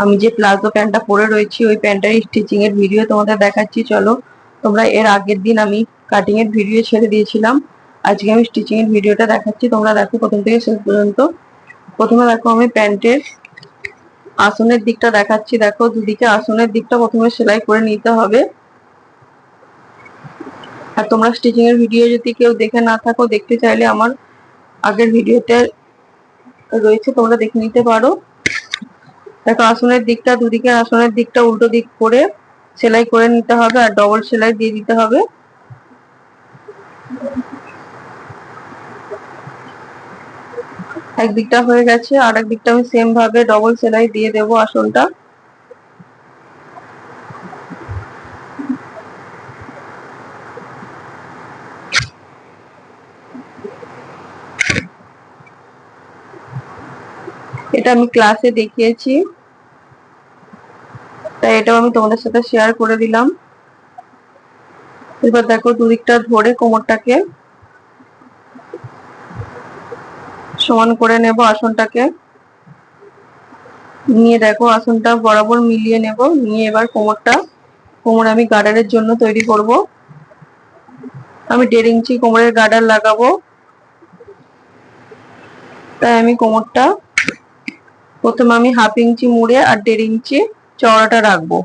আমি যে প্লাজো প্যান্টটা পরে রয়েছি ওই প্যান্টটার স্টিচিং এর ভিডিও তোমাদের দেখাচ্ছি। চলো, তোমরা এর আগের দিন আমি কাটিং এর ভিডিও ছেড়ে দিয়েছিলাম, আজকে আমি স্টিচিং এর ভিডিওটা দেখাচ্ছি। তোমরা দেখো প্রথম থেকে শেষ পর্যন্ত। প্রথমে দেখো আমি প্যান্টের আসনের দিকটা দেখাচ্ছি। দেখো দুদিকে আসনের দিকটা প্রথমে সেলাই করে নিতে হবে। আর তোমরা স্টিচিং এর ভিডিও যদি কেউ দেখে না থাকো, দেখতে চাইলে আমার আগের ভিডিওতে রয়েছে, তোমরা দেখে নিতে পারো। দেখো আসনের দিকটা, দুদিকে আসনের দিকটা উল্টো দিক করে সেলাই করে নিতে হবে আর ডবল সেলাই দিয়ে দিতে হবে। একদিকটা হয়ে গেছে, আর একদিকটা আমি সেম ভাবে ডবল সেলাই দিয়ে দেবো আসনটা। এটা আমি ক্লাসে দেখিয়েছি, তাই এটাও আমি তোমাদের সাথে শেয়ার করে দিলাম। এবার দেখো দুদিকটা ধরে কোমরটাকে সমান করে নেব, আসনটাকে নিয়ে দেখো আসনটা বরাবর মিলিয়ে নেব। নিয়ে এবার কোমর আমি গার্ডারের জন্য তৈরি করব। আমি 1.5 ইঞ্চি কোমরের গার্ডার লাগাবো, তাই আমি কোমরটা প্রথমে আমি 1/2 ইঞ্চি মুড়ে আর 1.5 ইঞ্চি চওড়াটা রাখবো।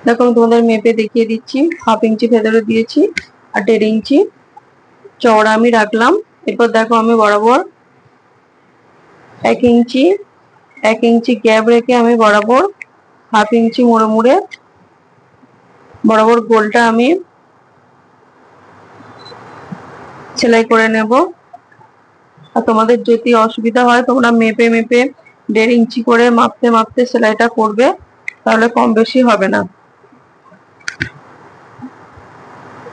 দেখো আমি তোমাদের মেপে দেখিয়ে দিচ্ছি। 1/2 ইঞ্চি ভেতরে দিয়েছি আর 1.5 ইঞ্চি চওড়া আমি রাখলাম। এরপর দেখো আমি বরাবর 1 ইঞ্চি গ্যাপ রেখে আমি বরাবর 1/2 ইঞ্চি মুড়ে মুড়ে বরাবর গোলটা আমি সেলাই করে নেব। আর তোমাদের যদি অসুবিধা হয় তোমরা মেপে মেপে 1.5 ইঞ্চি করে মাপতে মাপতে সেলাইটা করবে, তাহলে কম বেশি হবে না।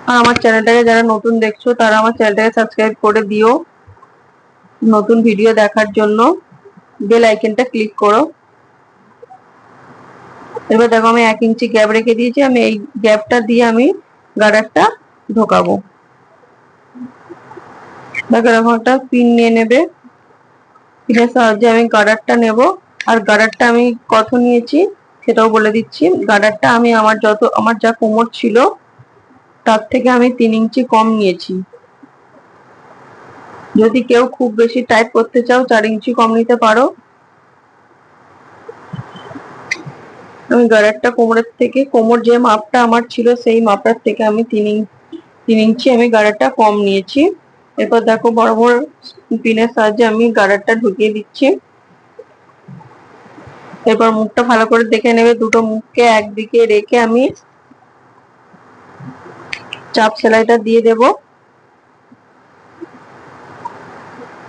আর আমার চ্যানেলটাকে যারা নতুন দেখছো তারা আমার চ্যানেলটাকে সাবস্ক্রাইব করে দিও। নতুন ভিডিও দেখার জন্য বেল আইকনটা ক্লিক করো। এবার দেখো আমি 1 ইঞ্চি গ্যাপ রেখে দিয়েছি, আমি এই গ্যাপটা দিয়ে আমি গার্ডারটা ঢোকাবো। দেখো এরকম একটা পিন নিয়ে নেবে, পিনের সাহায্যে আমি গার্ডারটা নেব। আর গার্ডারটা আমি কত নিয়েছি সেটাও বলে দিচ্ছি। গার্ডারটা আমি আমার যা কোমর ছিল তার থেকে আমি 3 ইঞ্চি কম নিয়েছি। যদি কেউ খুব বেশি টাইট করতে চাও 4 ইঞ্চি কম নিতে পারো। আমি গার্ডারটা কোমরের থেকে, কোমর যে মাপটা আমার ছিল সেই মাপটার থেকে আমি 3 ইঞ্চি আমি গার্ডারটা কম নিয়েছি। এরপর দেখো বরাবর পিনের সাহায্যে আমি গার্ডারটা ঢুকিয়ে দিচ্ছি। এরপর মুখটা ভালো করে দেখে নেবে, দুটো মুখকে একদিকে রেখে আমি চাপ সেলাইটা দিয়ে দেব।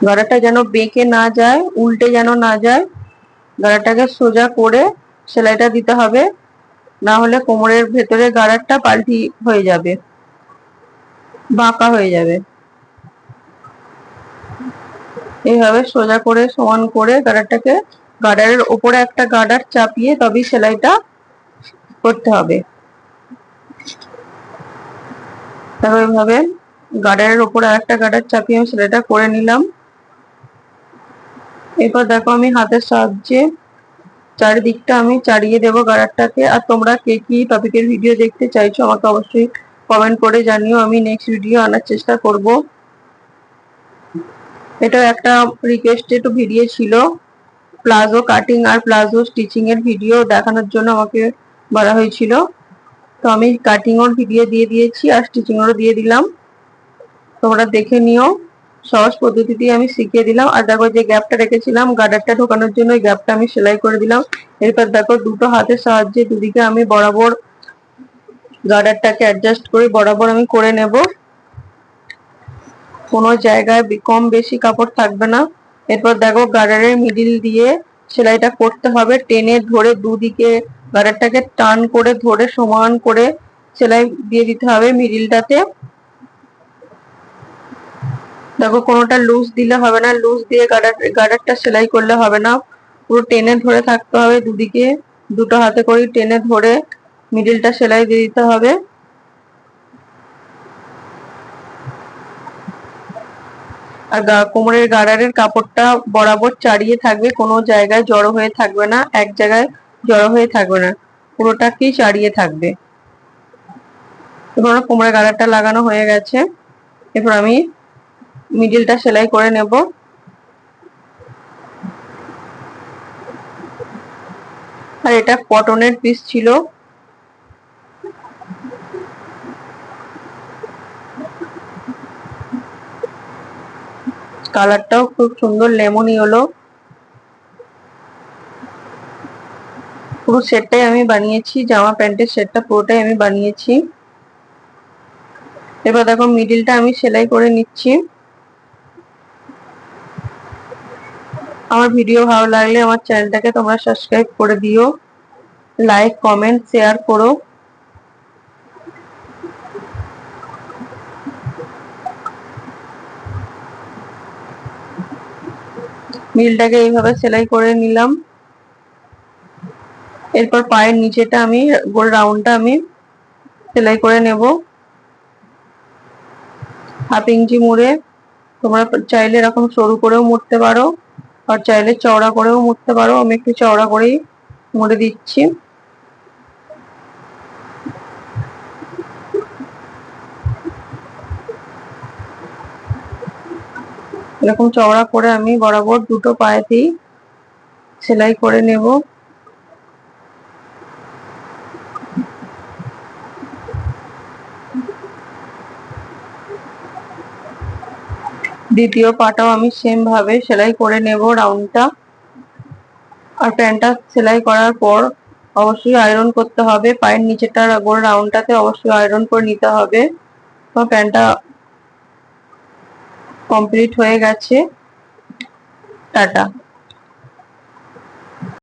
গাড়াটা যেন বেঁকে না যায়, উল্টে যেন না যায়, গাড়াটাকে সোজা করে সেলাইটা দিতে হবে, না হলে কোমরের ভেতরে গাড়াটা পাল্টি হয়ে যাবে, বাঁকা হয়ে যাবে। এইভাবে সোজা করে সমান করে গাড়াটাকে, গার্ডারের উপরে একটা গার্ডার চাপিয়ে তবেই সেলাইটা করতে হবে। তারপর এইভাবে গার্ডারের উপরে আরেকটা গার্ডার চাপিয়ে আমি সেলাইটা করে নিলাম। এরপর দেখো আমি হাতের সাহায্যে চারিদিকটা আমি চাড়িয়ে দেবো গার্ডারটাকে। আর তোমরা কে কি টপিকের ভিডিও দেখতে চাইছো আমাকে অবশ্যই কমেন্ট করে জানিও, আমি নেক্সট ভিডিও আনার চেষ্টা করব। এটা একটা রিকোয়েস্টেড ভিডিও ছিল, প্লাজো কাটিং আর প্লাজো স্টিচিং এর ভিডিও দেখানোর জন্য আমাকে বলা হয়েছিল। তো আমি কাটিং এর ভিডিও দিয়ে দিয়েছি আর স্টিচিং এরও দিয়ে দিলাম, তোমরা দেখে নিও। সহজ পদ্ধতিতে আমি শিখিয়ে দিলাম। আর দেখো যে গ্যাপটা রেখেছিলাম গার্ডারটা ঢোকানোর জন্য, ওই গ্যাপটা আমি সেলাই করে দিলাম। এরপর দেখো দুটো হাতের সাহায্যে দুদিকে আমি বরাবর গার্ডারটাকে অ্যাডজাস্ট করে বরাবর আমি করে নেব, কোনো জায়গায় কম বেশি কাপড় থাকবে না। এরপর দেখো গার্ডারের মিডিল দিয়ে সেলাইটা করতে হবে, টেনে ধরে দুদিকে গার্ডারটাকে টার্ন করে ধরে সমান করে সেলাই দিয়ে দিতে হবে মিডিলটাতে। দেখো কোনোটা লুজ দিলে হবে না, লুজ দিয়ে গার্ডারটা সেলাই করলে হবে না, পুরো টেনে ধরে থাকতে হবে, দুদিকে দুটো হাতে করে টেনে ধরে মিডিলটা সেলাই দিয়ে দিতে হবে। আর কোমরের গার্ডারের কাপড়টা বরাবর চাড়িয়ে থাকবে, কোনো জায়গায় জড়ো হয়ে থাকবে না, এক জায়গায় জড়ো হয়ে থাকবে না, পুরোটাকেই চাড়িয়ে থাকবে। এবার কোমরের গার্ডারটা লাগানো হয়ে গেছে। এরপর আমি মিডিলটা সেলাই করে নেব। আর এটা কটনের পিস ছিল। কালারটাও খুব সুন্দর লেমন ইয়েলো। পুরো সেটটাই আমি বানিয়েছি, জামা প্যান্টের সেটটা পুরোটাই আমি বানিয়েছি। এবার দেখো মিডিলটা আমি সেলাই করে নিচ্ছি। আমার ভিডিও ভালো লাগলে আমার চ্যানেলটাকে তোমরা সাবস্ক্রাইব করে দিও, লাইক কমেন্ট শেয়ার করো। মিলটাকে এইভাবে সেলাই করে নিলাম। এরপর পায়ের নিচেটা আমি গোল রাউন্ডটা আমি সেলাই করে নেব। 1/2 ইঞ্চি মুড়ে, তোমরা চাইলে এরকম সরু করেও মুড়তে পারো, আর চাইলে চওড়া করেও মুড়তে পারো। আমি একটু চওড়া করেই মুড়ে দিচ্ছি। এরকম চওড়া করে আমি বরাবর দুটো পায়েতেই সেলাই করে নেব। দ্বিতীয় পাটাও আমি সেম ভাবে সেলাই করে নেব রাউন্ডটা। আর প্যান্টটা সেলাই করার পর অবশ্যই আয়রন করতে হবে, পায়ের নিচেটা গোল রাউন্ডটাতে অবশ্যই আয়রন করে নিতে হবে। তো প্যান্টটা কমপ্লিট হয়ে গেছে। টাটা।